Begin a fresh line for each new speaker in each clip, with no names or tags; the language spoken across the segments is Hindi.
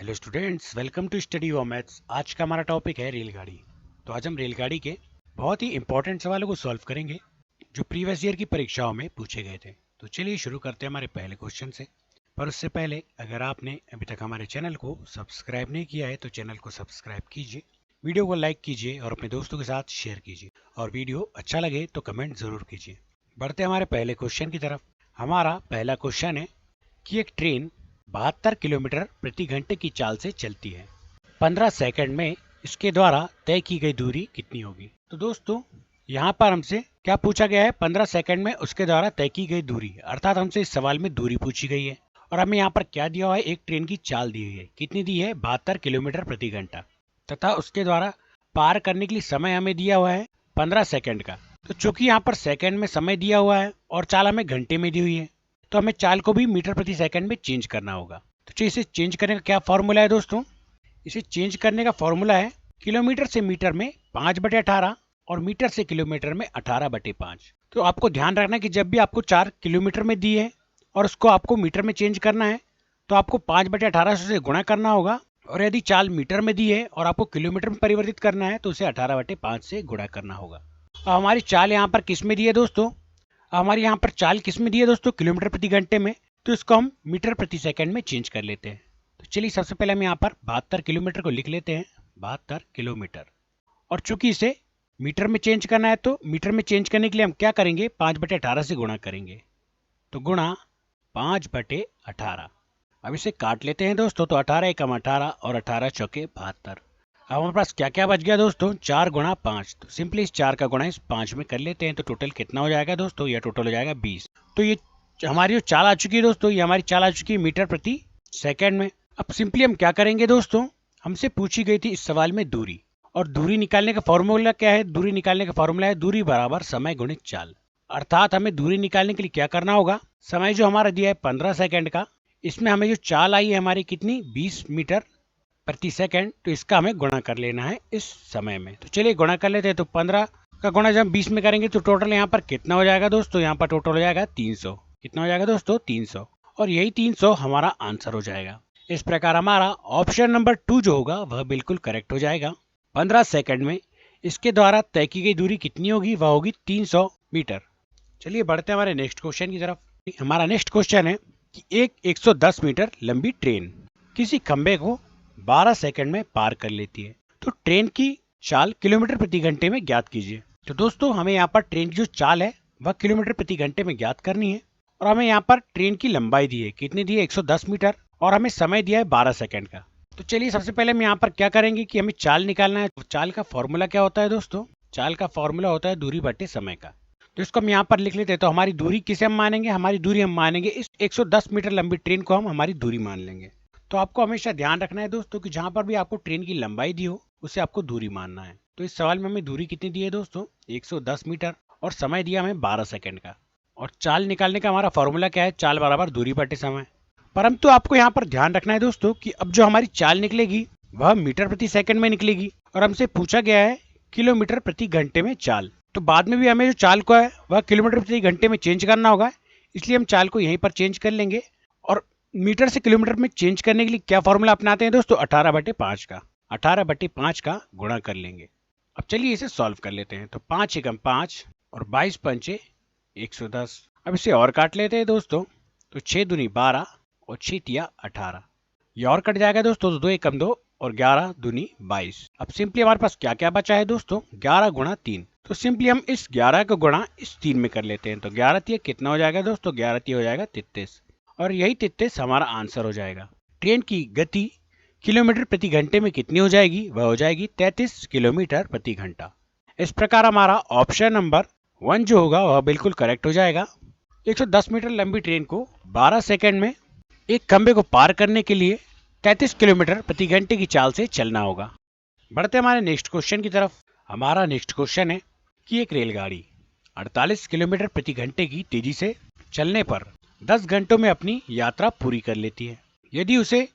Hello students, welcome to study your maths. आज का हमारा टॉपिक है रेलगाड़ी। तो आज हम रेलगाड़ी के बहुत ही इंपॉर्टेंट सवालों को सॉल्व करेंगे जो प्रीवियस ईयर की परीक्षाओं में पूछे गए थे। तो चलिए शुरू करते हैं हमारे पहले क्वेश्चन से। पर उससे पहले अगर आपने अभी तक हमारे चैनल को सब्सक्राइब नहीं किया है तो चैनल को सब्सक्राइब कीजिए, वीडियो को लाइक कीजिए और अपने दोस्तों के साथ शेयर कीजिए, और वीडियो अच्छा लगे तो कमेंट जरूर कीजिए। बढ़ते हमारे पहले क्वेश्चन की तरफ। हमारा पहला क्वेश्चन है कि एक ट्रेन 72 किलोमीटर प्रति घंटे की चाल से चलती है। 15 सेकंड में इसके द्वारा तय की गई दूरी कितनी होगी? तो दोस्तों यहाँ पर हमसे क्या पूछा गया है? 15 सेकंड में उसके द्वारा तय की गई दूरी, अर्थात हमसे इस सवाल में दूरी पूछी गई है। और हमें यहाँ पर क्या दिया हुआ है? एक ट्रेन की चाल दी हुई है। कितनी दी है? 72 किलोमीटर प्रति घंटा, तथा उसके द्वारा पार करने के लिए समय हमें दिया हुआ है 15 सेकंड का। तो चूंकि यहाँ पर सेकंड में समय दिया हुआ है और चाल हमें घंटे में दी हुई है, तो हमें चाल को भी मीटर प्रति सेकंड में चेंज करना होगा। तो चलिए इसे चेंज करने का क्या फॉर्मूला है दोस्तों? इसे चेंज करने का फॉर्मूला है किलोमीटर से मीटर में 5/18 और मीटर से किलोमीटर में 18/5। तो आपको ध्यान रखना है कि जब भी आपको 4 किलोमीटर में दी है और उसको आपको मीटर में चेंज करना है तो आपको 5/18 से गुणा करना होगा, और यदि चाल मीटर में दी है और आपको किलोमीटर में परिवर्तित करना है तो उसे 18/5 से गुणा करना होगा। अब हमारी चाल यहाँ पर किस में दी है दोस्तों? हमारी यहाँ पर चाल किस में दी है दोस्तों? किलोमीटर प्रति घंटे में। तो इसको हम मीटर प्रति सेकंड में चेंज कर लेते हैं। तो चलिए सबसे पहले हम यहाँ पर 72 किलोमीटर को लिख लेते हैं, 72 किलोमीटर। और चूंकि इसे मीटर में चेंज करना है तो मीटर में चेंज करने के लिए हम क्या करेंगे? 5/18 से गुणा करेंगे। तो गुणा 5/18। अब इसे काट लेते हैं दोस्तों। तो 18 एकम 18 और 18 चौके 72। अब हमारे पास क्या क्या बच गया दोस्तों? 4 गुणा 5। तो सिंपली इस 4 का गुणा इस 5 में कर लेते हैं। तो टोटल कितना हो जाएगा दोस्तों? यह टोटल हो जाएगा 20। तो ये हमारी जो चाल आ चुकी है दोस्तों, ये हमारी चाल आ चुकी है मीटर प्रति सेकंड में। अब सिंपली हम क्या करेंगे दोस्तों? हमसे पूछी गई थी इस सवाल में दूरी, और दूरी निकालने का फॉर्मूला क्या है? दूरी निकालने का फॉर्मूला है दूरी बराबर समय गुणित चाल। अर्थात हमें दूरी निकालने के लिए क्या करना होगा? समय जो हमारा दिया है 15 सेकंड का, इसमें हमें जो चाल आई है हमारी कितनी? 20 मीटर प्रति सेकंड। तो इसका हमें गुणा कर लेना है इस समय में। तो चलिए गुणा कर लेते हैं। तो 15 का गुणा जब 20 में करेंगे तो टोटल यहाँ पर कितना हो जाएगा दोस्तों? यहाँ पर टोटल हो जाएगा 300। कितना हो जाएगा दोस्तों? 300। और यही 300 हमारा आंसर हो जाएगा। इस प्रकार हमारा ऑप्शन नंबर 2 जो होगा वह बिल्कुल करेक्ट हो जाएगा। 15 सेकंड में इसके द्वारा तय की गई दूरी कितनी होगी? वह होगी 300 मीटर। चलिए बढ़ते हैं हमारे नेक्स्ट क्वेश्चन की तरफ। हमारा नेक्स्ट क्वेश्चन है कि एक 110 मीटर लंबी ट्रेन किसी खंबे को 12 सेकंड में पार कर लेती है। तो ट्रेन की चाल किलोमीटर प्रति घंटे में ज्ञात कीजिए। तो दोस्तों हमें यहाँ पर ट्रेन की जो चाल है वह किलोमीटर प्रति घंटे में ज्ञात करनी है, और हमें यहाँ पर ट्रेन की लंबाई दी है। कितनी दी है? 110 मीटर, और हमें समय दिया है 12 सेकंड का। तो चलिए सबसे पहले हम यहाँ पर क्या करेंगे कि हमें चाल निकालना है। चाल का फॉर्मूला क्या होता है दोस्तों? चाल का फॉर्मूला होता है दूरी बटे समय का। तो इसको हम यहाँ पर लिख लेते हैं। तो हमारी दूरी किसे हम मानेंगे? हमारी दूरी हम मानेंगे इस 110 मीटर लंबी ट्रेन को हम हमारी दूरी मान लेंगे। तो आपको हमेशा ध्यान रखना है दोस्तों कि जहां पर भी आपको ट्रेन की लंबाई दी हो उसे आपको दूरी मानना है। तो इस सवाल में हमें दूरी कितनी दी है दोस्तों? 110 मीटर, और समय दिया हमें 12 सेकंड का। और चाल निकालने का हमारा फॉर्मूला क्या है? चाल बराबर दूरी बटे समय। परंतु आपको यहाँ पर ध्यान रखना है दोस्तों कि अब जो हमारी चाल निकलेगी वह मीटर प्रति सेकंड में निकलेगी, और हमसे पूछा गया है किलोमीटर प्रति घंटे में चाल। तो बाद में भी हमें जो चाल को है वह किलोमीटर प्रति घंटे में चेंज करना होगा, इसलिए हम चाल को यहीं पर चेंज कर लेंगे। और मीटर से किलोमीटर में चेंज करने के लिए क्या फॉर्मूला अपनाते हैं दोस्तों? 18/5 का। 18/5 का गुणा कर लेंगे। अब चलिए इसे सॉल्व कर लेते हैं। तो 5 एकम 5 और 22 पंचे 110। अब इसे और काट लेते हैं दोस्तों। तो 6 दूनी 12 और 6 तिया 18। ये और कट जाएगा दोस्तों। तो 2 एकम 2 और 11 दूनी 22। अब सिंपली हमारे पास क्या क्या बचा है दोस्तों? 11 गुणा 3। तो सिंपली हम इस 11 का गुणा इस 3 में कर लेते हैं। तो 11 तिया कितना हो जाएगा दोस्तों? 11 तिया हो जाएगा 33, और यही 33 हमारा आंसर हो जाएगा। ट्रेन की गति किलोमीटर प्रति घंटे में कितनी हो जाएगी? वह हो जाएगी 33 किलोमीटर प्रति घंटा। इस प्रकार हमारा ऑप्शन नंबर 1 जो होगा वह बिल्कुल करेक्ट हो जाएगा। 110 मीटर लंबी ट्रेन को 12 सेकंड में एक खंबे को पार करने के लिए 33 किलोमीटर प्रति घंटे की चाल से चलना होगा। बढ़ते हमारे नेक्स्ट क्वेश्चन की तरफ। हमारा नेक्स्ट क्वेश्चन है कि एक रेलगाड़ी 48 किलोमीटर प्रति घंटे की तेजी से चलने पर 10 घंटों में अपनी यात्रा पूरी कर लेती है। यदि उसे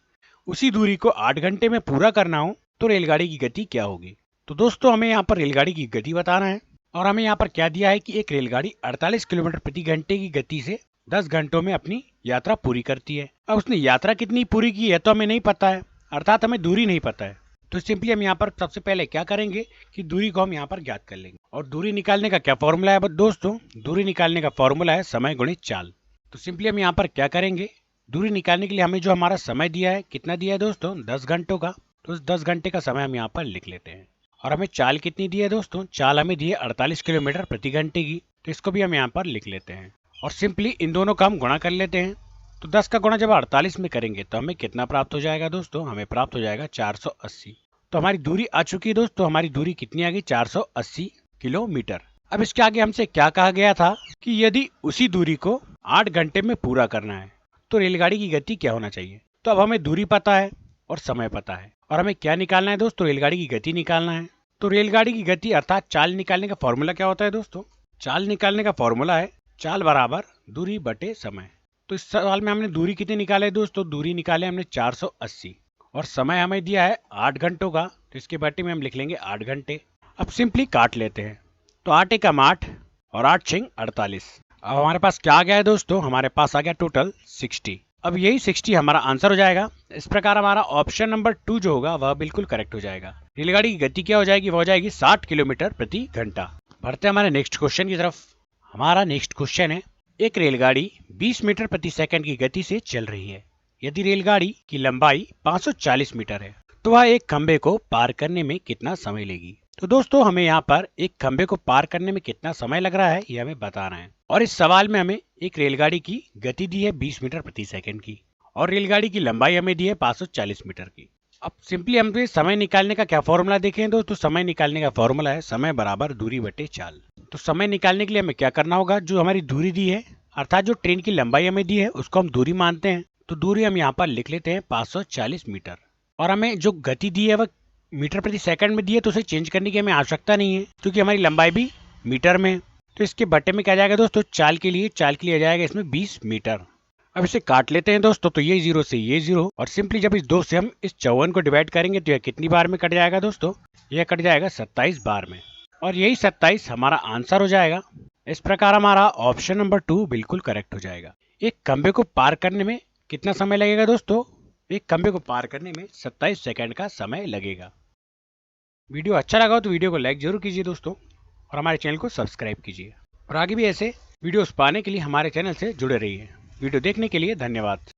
उसी दूरी को 8 घंटे में पूरा करना हो तो रेलगाड़ी की गति क्या होगी? तो दोस्तों हमें यहाँ पर रेलगाड़ी की गति बताना है, और हमें यहाँ पर क्या दिया है कि एक रेलगाड़ी 48 किलोमीटर प्रति घंटे की गति से 10 घंटों में अपनी यात्रा पूरी करती है। अब उसने यात्रा कितनी पूरी की है तो हमें नहीं पता है, अर्थात हमें दूरी नहीं पता है। तो सिंपली हम यहाँ पर सबसे पहले क्या करेंगे कि दूरी को हम यहाँ पर ज्ञात कर लेंगे। और दूरी निकालने का क्या फॉर्मूला है दोस्तों? दूरी निकालने का फॉर्मूला है समय गुणित चाल। तो सिंपली हम यहाँ पर क्या करेंगे, दूरी निकालने के लिए हमें जो हमारा समय दिया है, कितना दिया है दोस्तों? 10 घंटों का। तो उस 10 घंटे का समय हम यहाँ पर लिख लेते हैं। और हमें चाल कितनी दी है दोस्तों? चाल हमें दी है 48 किलोमीटर प्रति घंटे की। तो इसको भी हम यहाँ पर लिख लेते हैं और सिंपली इन दोनों का हम गुणा कर लेते हैं। तो 10 का गुणा जब 48 में करेंगे तो हमें कितना प्राप्त हो जाएगा दोस्तों? हमें प्राप्त हो जाएगा 480। तो हमारी दूरी आ चुकी है दोस्तों। हमारी दूरी कितनी आ गई? 480 किलोमीटर। अब इसके आगे हमसे क्या कहा गया था कि यदि उसी दूरी को 8 घंटे में पूरा करना है तो रेलगाड़ी की गति क्या होना चाहिए। तो अब हमें दूरी पता है और समय पता है और हमें क्या निकालना है दोस्तों? रेलगाड़ी की गति निकालना है। तो रेलगाड़ी की गति अर्थात चाल निकालने का फॉर्मूला क्या होता है दोस्तों? चाल निकालने का फॉर्मूला है चाल बराबर दूरी बटे समय। तो इस सवाल में हमने दूरी कितनी निकाले है दोस्तों? दूरी निकाले हमने 480 और समय हमें दिया है 8 घंटों का। तो इसके बटे में हम लिख लेंगे 8 घंटे। अब सिंपली काट लेते हैं। तो 8 एकम 8 और 8 छिंग 48। अब हमारे पास क्या आ गया है दोस्तों? हमारे पास आ गया टोटल 60। अब यही 60 हमारा आंसर हो जाएगा। इस प्रकार हमारा ऑप्शन नंबर 2 जो होगा वह बिल्कुल करेक्ट हो जाएगा। रेलगाड़ी की गति क्या हो जाएगी? वो हो जाएगी 60 किलोमीटर प्रति घंटा। बढ़ते हैं हमारे नेक्स्ट क्वेश्चन की तरफ। हमारा नेक्स्ट क्वेश्चन है, एक रेलगाड़ी 20 मीटर प्रति सेकंड की गति से चल रही है। यदि रेलगाड़ी की लंबाई 540 मीटर है तो वह एक खंबे को पार करने में कितना समय लेगी। तो दोस्तों हमें यहाँ पर एक खंबे को पार करने में कितना समय लग रहा है ये हमें बताना है। और इस सवाल में हमें एक रेलगाड़ी की गति दी है 20 मीटर प्रति सेकंड की और रेलगाड़ी की लंबाई हमें दी है 540 मीटर की। अब सिंपली हम समय निकालने का क्या फॉर्मूला देखें दोस्तों? समय निकालने का फॉर्मूला है समय बराबर दूरी बटे चाल। तो समय निकालने के लिए हमें क्या करना होगा? जो हमारी दूरी दी है अर्थात जो ट्रेन की लंबाई हमें दी है उसको हम दूरी मानते हैं। तो दूरी हम यहाँ पर लिख लेते हैं 540 मीटर। और हमें जो गति दी है वह मीटर प्रति सेकंड में दी है, तो उसे चेंज करने की हमें आवश्यकता नहीं है क्योंकि हमारी लंबाई भी मीटर में है। तो इसके बटे में क्या जाएगा दोस्तों? चाल के लिए आ जाएगा इसमें 20 मीटर। अब इसे काट लेते हैं दोस्तों। तो ये 0 से ये 0 और सिंपली जब इस 2 से हम इस 54 को डिवाइड करेंगे तो यह कितनी बार में कट जाएगा दोस्तों? यह कट जाएगा 27 बार में और यही 27 हमारा आंसर हो जाएगा। इस प्रकार हमारा ऑप्शन नंबर 2 बिल्कुल करेक्ट हो जाएगा। एक खंबे को पार करने में कितना समय लगेगा दोस्तों? एक खंबे को पार करने में 27 सेकंड का समय लगेगा। वीडियो अच्छा लगा हो तो वीडियो को लाइक जरूर कीजिए दोस्तों और हमारे चैनल को सब्सक्राइब कीजिए और आगे भी ऐसे वीडियोस पाने के लिए हमारे चैनल से जुड़े रहिए। वीडियो देखने के लिए धन्यवाद।